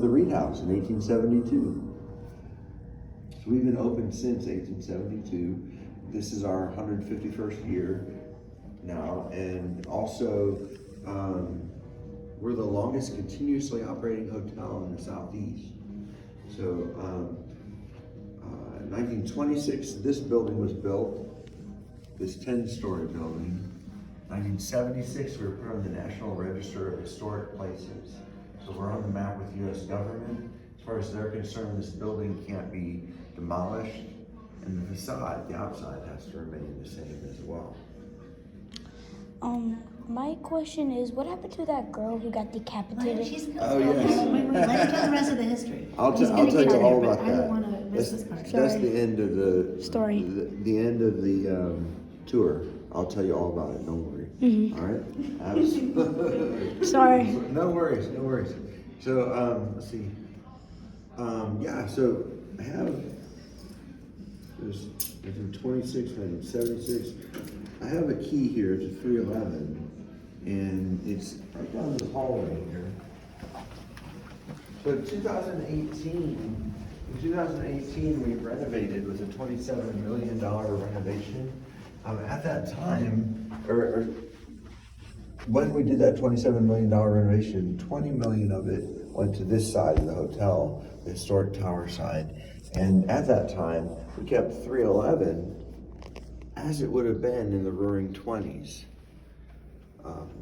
The Reed House in 1872. So we've been open since 1872. This is our 151st year now, and also we're the longest continuously operating hotel in the Southeast. So 1926, this building was built, this 10-story building. 1976, we were put on the National Register of Historic Places. So we're on the map with U.S. government. As far as they're concerned, this building can't be demolished, and the facade, the outside, has to remain the same as well. My question is, what happened to that girl who got decapitated? Oh, yes. Wait, let me tell the rest of the history. I'll He's tell gonna you get to all there, about but I don't that. wanna miss this part. That's Sorry. the end of the Story. The end of the tour. I'll tell you all about it. Don't worry. Mhm. All right. Absolutely. Sorry. No worries. No worries. So let's see. Yeah. So I have there's 26, 76. I have a key here to 311, and it's right down this hallway here. So in 2018, we renovated with a $27 million renovation. At that time, or when we did that $27 million renovation, 20 million of it went to this side of the hotel, the historic tower side. And at that time, we kept 311 as it would have been in the roaring 20s.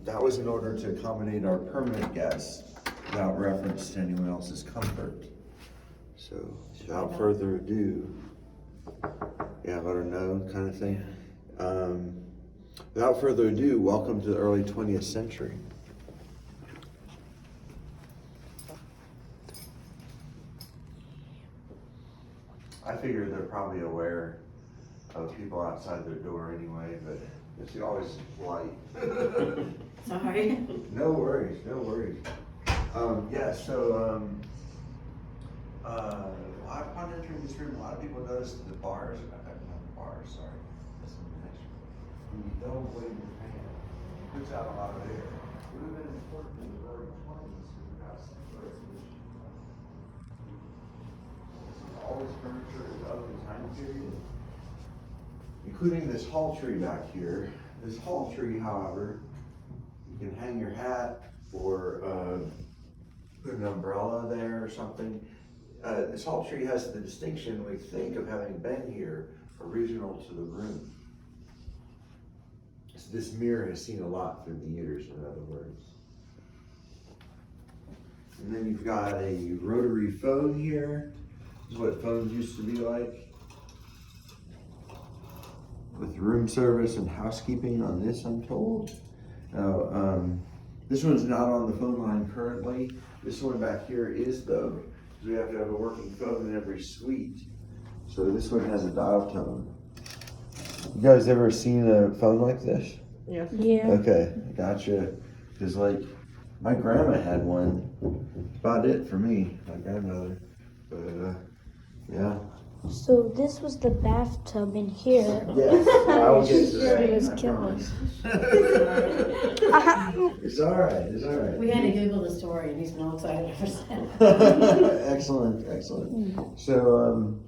That was in order to accommodate our permanent guests without reference to anyone else's comfort. So without further ado, yeah, let her know kind of thing. Without further ado, welcome to the early 20th century. I figure they're probably aware of people outside their door anyway, but it's always polite. Sorry. No worries, no worries. Yeah, so upon entering this room, a lot of people noticed the bars, not the bars, sorry, that's in the next room. When you don't wave your hand, it puts out a lot of air. It would have been important in the early 20s because we got some air conditioning. All this furniture is of the time period, including this hall tree back here. This hall tree, however, you can hang your hat or put an umbrella there or something. This hall tree has the distinction, we think, of having been here original to the room. So this mirror has seen a lot through the years, in other words. And then you've got a rotary phone here. This is what phones used to be like. With room service and housekeeping on this, I'm told. Now, this one's not on the phone line currently. This one back here is though, because we have to have a working phone in every suite. So this one has a dial tone. You guys ever seen a phone like this? Yeah. Yeah. Okay, gotcha. Because like, my grandma had one. That's about it for me, my grandmother. But yeah. So this was the bathtub in here. Yes, I will get to that. She was I killing. promise. It's all right. It's all right. We had to Google the story and he's been all excited ever since. Excellent, excellent. So,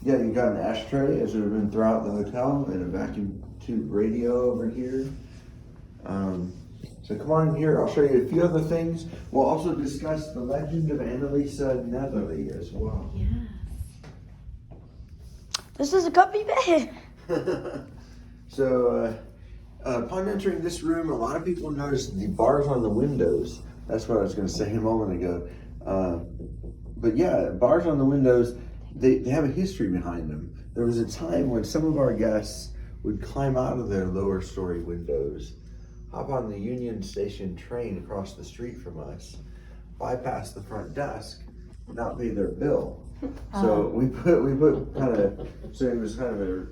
yeah, you got an ashtray as it would have been throughout the hotel, and a vacuum tube radio over here. So come on in here. I'll show you a few other things. We'll also discuss the legend of Annalisa Netherly as well. Yeah. This is a comfy bed. So, upon entering this room, a lot of people noticed the bars on the windows. That's what I was going to say a moment ago. But yeah, bars on the windows, they have a history behind them. There was a time when some of our guests would climb out of their lower story windows, hop on the Union Station train across the street from us, bypass the front desk, not pay their bill. So we put kind of, so it was kind of a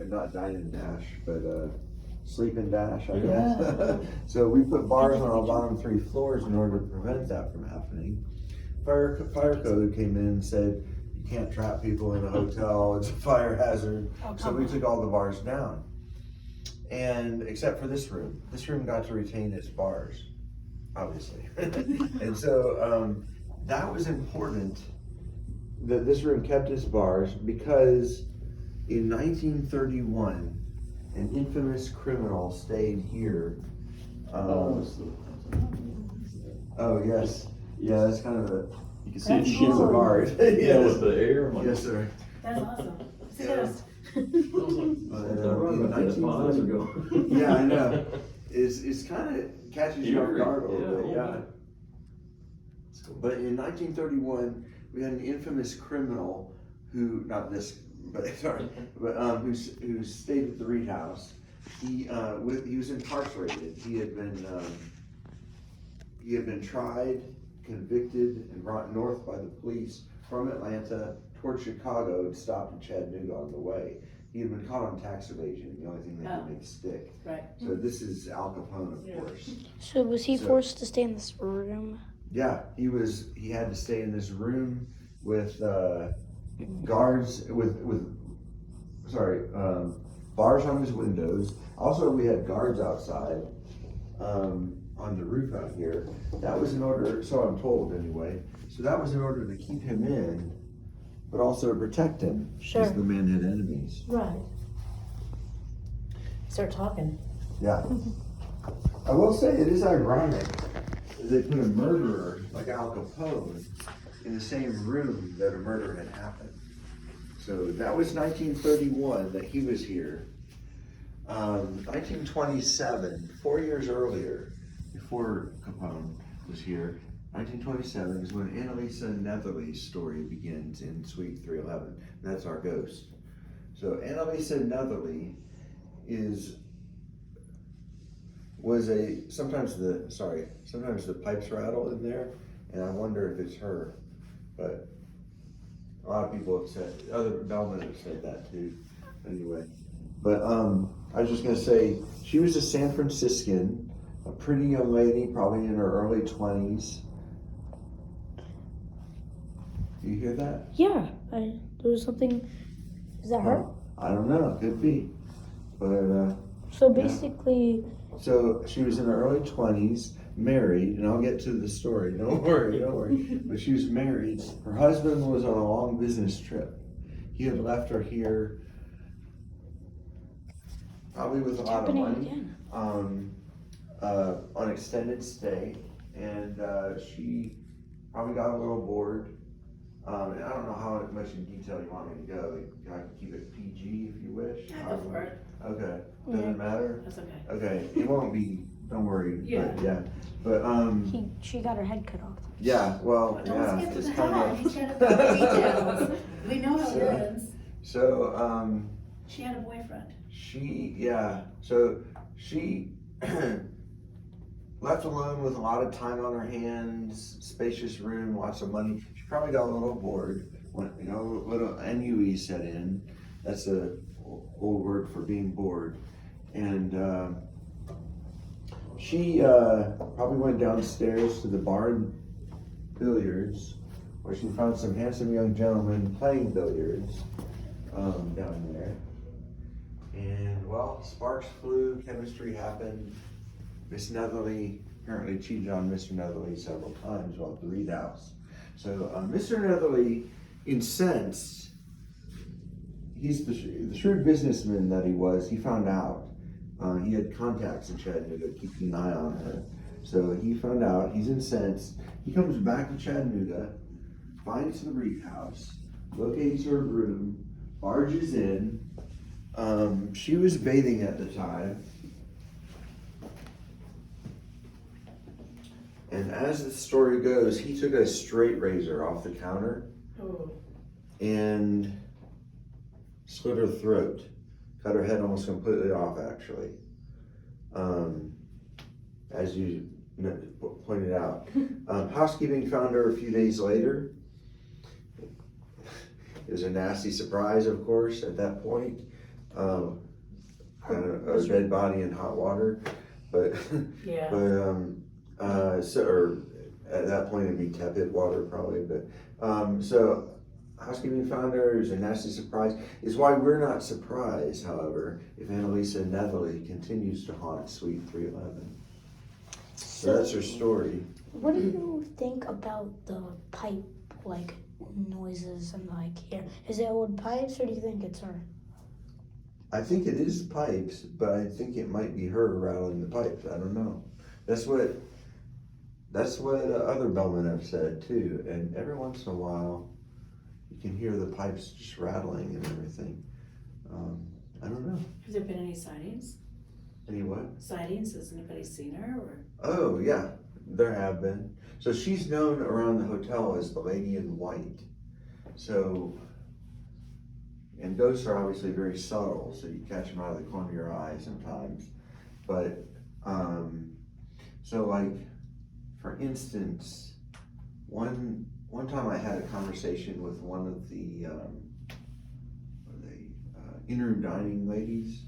not dine and dash, but sleep and dash, I guess. So we put bars on our bottom 3 floors in order to prevent that from happening. Fire code came in and said, you can't trap people in a hotel, it's a fire hazard. So we took all the bars down. And except for this room got to retain its bars, obviously. And so that was important that this room kept its bars because in 1931, an infamous criminal stayed here. Oh yes, yeah, that's kind of a, you can see That's the shins cool. of bars. Yeah, Yes. with the air. I'm like, Yes, sir. That's awesome. See Yeah. those? In 1930 yeah, I know. It's kind of catches you off Eerie, guard a little yeah. bit, yeah. But in 1931, we had an infamous criminal who, not this, but sorry, but who stayed at the Reed House. He was incarcerated. He had been tried, convicted, and brought north by the police from Atlanta toward Chicago and stopped in Chattanooga on the way. He had been caught on tax evasion, the only thing that could make stick. Right. So this is Al Capone, of Yeah. course. So was he So- forced to stay in this room? Yeah, he had to stay in this room with guards bars on his windows. Also, we had guards outside on the roof out here. That was in order, so I'm told anyway. So that was in order to keep him in, but also to protect him. Sure. Because the man had enemies. Right. Start talking. Yeah. I will say it is ironic that they put a murderer like Al Capone in the same room that a murder had happened. So that was 1931 that he was here. 1927, 4 years earlier, before Capone was here, 1927 is when Annalisa Netherly's story begins in Suite 311. That's our ghost. So Annalisa Netherly sometimes the pipes rattle in there, and I wonder if it's her. But a lot of people have said, other bellmen have said that too. Anyway, but I was just gonna say she was a San Franciscan, a pretty young lady, probably in her early 20s. Do you hear that? Yeah, there was something. Is that her? I don't know. Could be, but So basically, so she was in her early 20s, married, and I'll get to the story. Don't worry. But she was married. Her husband was on a long business trip. He had left her here, probably with a lot of happening money, again. on extended stay, and she probably got a little bored. And I don't know how much in detail you want me to go. I can keep it PG if you wish. Yeah, go for it. Okay. Doesn't matter. That's okay. Okay, it won't be, don't worry, Yeah. but yeah, but, She got her head cut off. yeah, well, Don't yeah, skip to it's the kind head. He's got to put the details. We know how it ends. so, She had a boyfriend. she left alone with a lot of time on her hands, spacious room, lots of money, she probably got a little bored, when, little NUE set in, that's a old word for being bored, and, she probably went downstairs to the bar and billiards, where she found some handsome young gentlemen playing billiards down there. And well, sparks flew, chemistry happened. Miss Netherly apparently cheated on Mr. Netherly several times while at the Reed House. So Mr. Netherly, incensed, he's the shrewd businessman that he was, he found out. He had contacts in Chattanooga keeping an eye on her. So he found out, he's incensed. He comes back to Chattanooga, finds the Reed House, locates her room, barges in. She was bathing at the time. And as the story goes, he took a straight razor off the counter Oh. and slit her throat. Cut her head almost completely off, actually. As you pointed out. Housekeeping found her a few days later. It was a nasty surprise, of course, at that point. A dead body in hot water. But, Yeah. or at that point it'd be tepid water probably, but, so housekeeping found her, it was a nasty surprise. It's why we're not surprised, however, if Annalisa Netherly continues to haunt Suite 311. So that's her story. What do you think about the pipe, like, noises and, like, here? Is it old pipes, or do you think it's her? I think it is pipes, but I think it might be her rattling the pipes. I don't know. That's what other bellmen have said too. And every once in a while, you can hear the pipes just rattling and everything. I don't know. Have there been any sightings? Any what? Sightings? Has anybody seen her or? Oh yeah, there have been. So she's known around the hotel as the Lady in White. So, and ghosts are obviously very subtle, so you catch them out of the corner of your eye sometimes. But, so like, for instance, one time I had a conversation with one of the in-room dining ladies,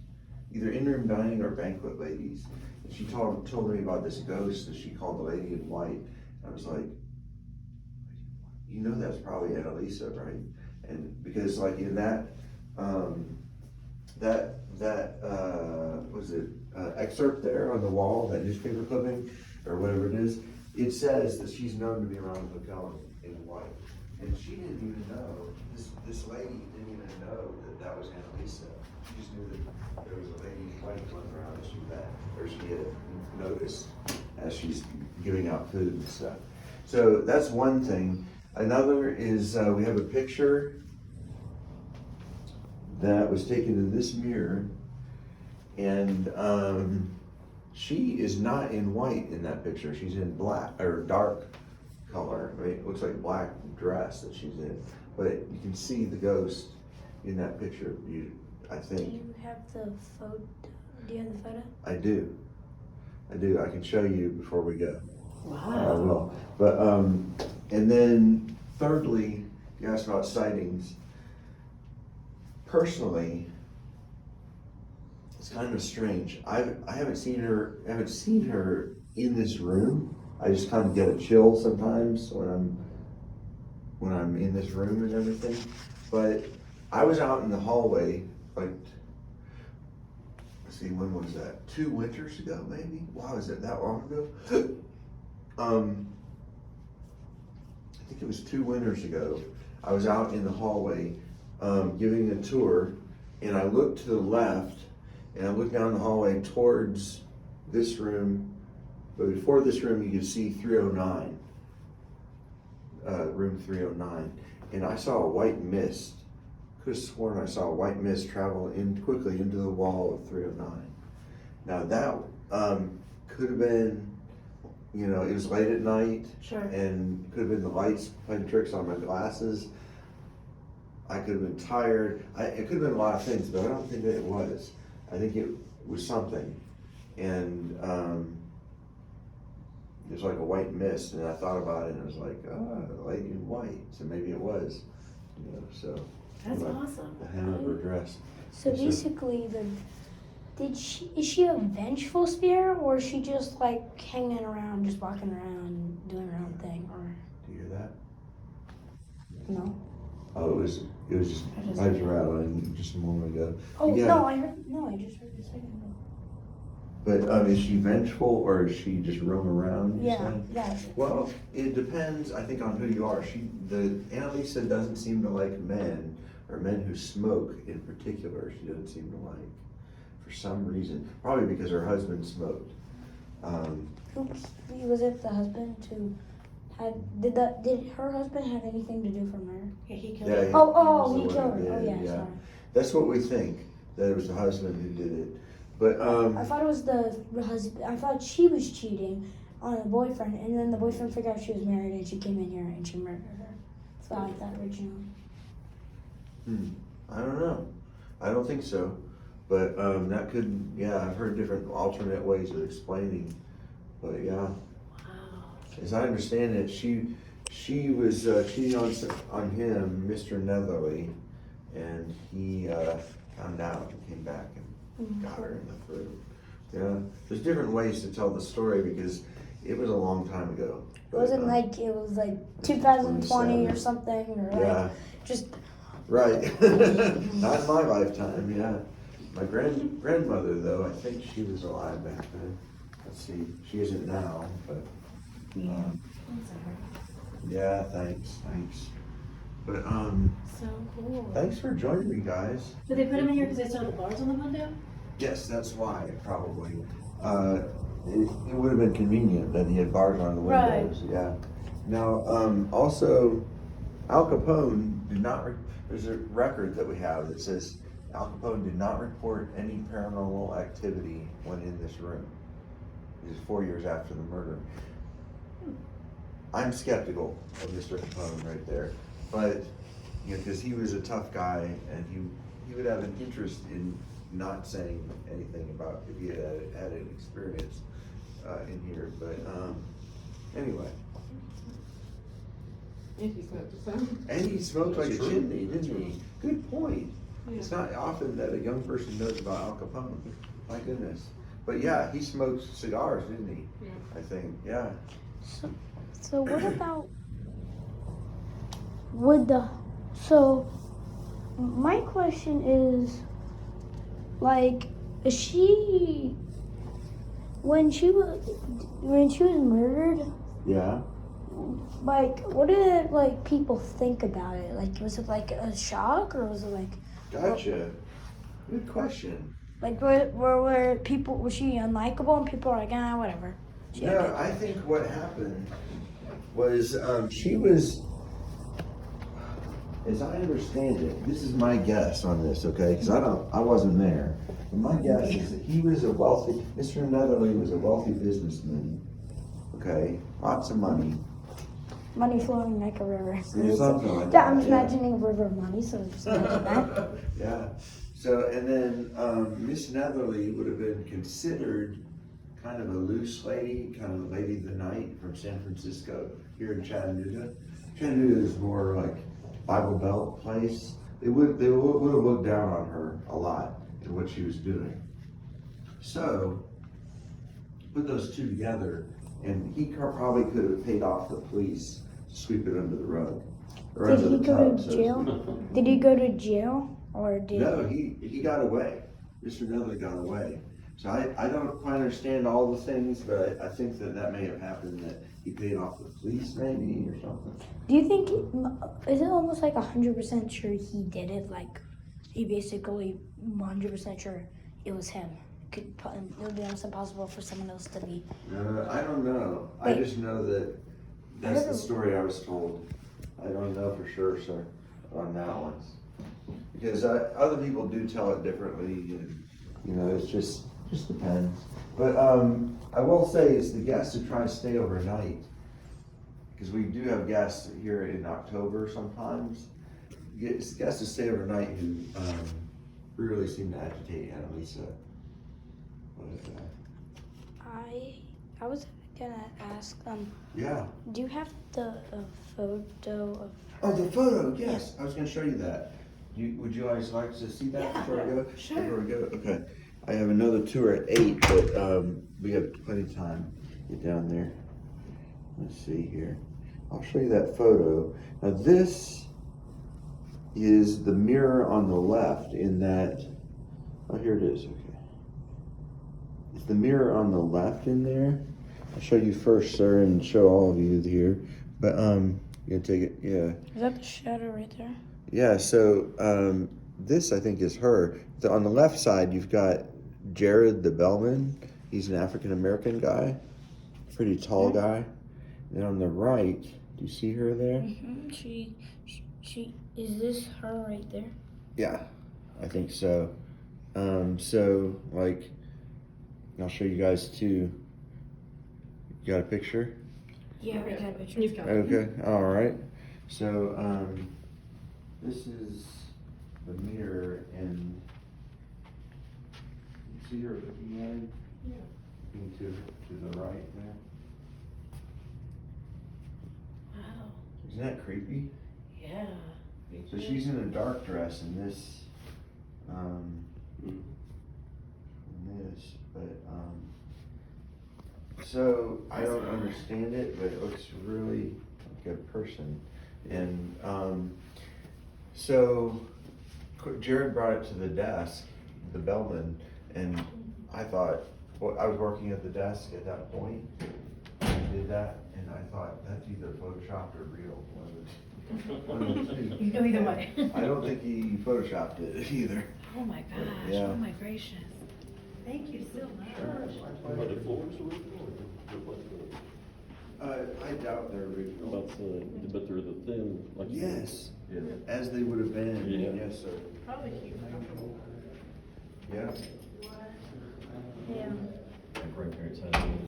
either in-room dining or banquet ladies. And she told me about this ghost that she called the Lady in White. I was like, you know, that's probably Annalisa, right? And because like in that excerpt there on the wall, that newspaper clipping or whatever it is, it says that she's known to be around the hotel in white. And she didn't even know, this lady didn't even know that was Annalisa. She just knew that there was a lady in white running around that she met, or she had noticed as she's giving out food and stuff. So that's one thing. Another is we have a picture that was taken in this mirror, and she is not in white in that picture. She's in black or dark color. I mean, it looks like black dress that she's in, but you can see the ghost in that picture. I Do think. you have the photo? Do you have the photo? I do. I can show you before we go. I Wow. will. But and then thirdly, you asked about sightings. Personally, it's kind of strange. I haven't seen her in this room. I just kind of get a chill sometimes when I'm in this room and everything. But I was out in the hallway, like, let's see, when was that? 2 winters ago, maybe? Wow, is it that long ago? I think it was 2 winters ago. I was out in the hallway giving a tour, and I looked to the left, and I looked down the hallway towards this room. But before this room, you could see 309, room 309, and I saw a white mist. Could have sworn I saw a white mist travel in quickly into the wall of 309. Now that could have been, you know, it was late at night, Sure. and could have been the lights playing tricks on my glasses. I could have been tired. It could have been a lot of things, but I don't think that it was. I think it was something, and it was like a white mist, and I thought about it, and I was like, the lady in white. So maybe it was, you know. So That's like awesome. the hem of her dress. So Yes, sir. basically, is she a vengeful spirit, or is she just like hanging around, just walking around, doing her own thing, or Do you hear that? no? Oh, it was just I just pipes heard it. rattling just a moment ago. Oh Yeah. no, I just heard it a second ago. But is she vengeful, or is she just roam around? you Yeah, say? yeah. Well, it depends, I think, on who you are. Annalisa doesn't seem to like men, or men who smoke in particular. She doesn't seem to like, for some reason. Probably because her husband smoked. Oops, was it the husband who did her husband have anything to do for murder? Yeah, he killed Yeah, her. he Oh, was he the killed one her. who Oh did yeah, it, sorry. That's what we think, that it was the husband who did it. But I thought it was the husband. I thought she was cheating on the boyfriend, and then the boyfriend figured out she was married, and she came in here and she murdered her. That's what I thought originally. I don't know. I don't think so. But that could, yeah, I've heard different alternate ways of explaining. But yeah, Wow. as I understand it, she was cheating on him, Mr. Netherly, and he found out and came back and got her in the throat. Yeah, there's different ways to tell the story because it was a long time ago. It wasn't like it was like 2020 or something, or Yeah. like just Right. Not in my lifetime, yeah. My grandmother, though, I think she was alive back then. let's see, she isn't now, but, Yeah. yeah, thanks. But, So cool. thanks for joining me, guys. Did they put them in here because they saw the bars on the window? Yes, that's why, probably. It would have been convenient that he had bars on the Right. windows, yeah. Now, also, Al Capone did not, there's a record that we have that says Al Capone did not report any paranormal activity when in this room. This is 4 years after the murder. I'm skeptical of Mr. Capone right there, but, you know, because he was a tough guy and he would have an interest in not saying anything about if he had an experience in here, but anyway. And he smoked some. And he smoked like a That's true. chimney, didn't he? Good point. It's not often that a young person knows about Al Capone. My goodness. But yeah, he smoked cigars, didn't he? Yeah. I think, yeah. So what about would the so my question is like is she when she was murdered, Yeah. like what did like people think about it? Like was it like a shock or was it like Gotcha. Good question. like were people was she unlikable and people are like whatever. She had No, good- I think what happened was she was, as I understand it, this is my guess on this, okay? Because I wasn't there. But my guess is that he was Mr. Netherly was a wealthy businessman, okay? Lots of money. money flowing like a river. Something like Yeah, that. I'm just yeah. imagining a river of money, so just imagine that. Yeah. So, and then Miss Netherly would have been considered kind of a loose lady, kind of a lady of the night from San Francisco here in Chattanooga. Chattanooga is more like Bible Belt place. They would have looked down on her a lot in what she was doing. So, put those two together, and he probably could have paid off the police to sweep it under the rug. Or Did under he the go tub, to so to jail? speak. Did he go to jail or did No, he got away. Mr. Netherly got away. So I don't quite understand all the things, but I think that may have happened, that he paid off the police maybe or something. Do you think is it almost like 100% sure he did it? Like he basically 100% sure it was him. It would be almost impossible for someone else to be. I don't know. I Wait. just know that that's the story I was told. I don't know for sure, sir, on that one. Because other people do tell it differently, and you know, it's just depends. But I will say it's the guests who try to stay overnight, because we do have guests here in October sometimes. It's guests who stay overnight who really seem to agitate Annalisa. But, I was gonna ask yeah. do you have the photo of Oh, the photo, yes. I was gonna show you that. Would you guys like to see that Yeah, before I go? sure. Before we go? Okay. I have another tour at 8, but we have plenty of time to get down there. Let's see here. I'll show you that photo. Now this is the mirror on the left in that, oh, here it is, okay. It's the mirror on the left in there. I'll show you first, sir, and show all of you here. But, you take it, yeah. is that the shadow right there? Yeah, so this I think is her. On the left side, you've got Jared the bellman. He's an African American guy, pretty tall guy. And on the right, do you see her there? Mm-hmm. She is this her right there? Yeah, I think so. So like, I'll show you guys too. You got a picture? Yeah, I got a picture. You've got it. Okay, all right. So this is the mirror, and you see her looking at him? Yeah. Looking to the right there. Wow. Isn't that creepy? Yeah. So she's in a dark dress in this, so I don't understand it, but it looks really like a person. And so Jared brought it to the desk, the bellman, and I thought, Well, I was working at the desk at that point, and did that, and I thought, that's either photoshopped or real. One of the two. You know either way. I don't think he photoshopped it either. Oh my gosh, Yeah. oh my gracious. Thank you so much. Are the floors original? I doubt they're original. About the, but they're the thin, like. Yes, Yeah. as they would have been, Yeah. yes, sir. Probably cute. Yeah. Yeah. My grandparents had them.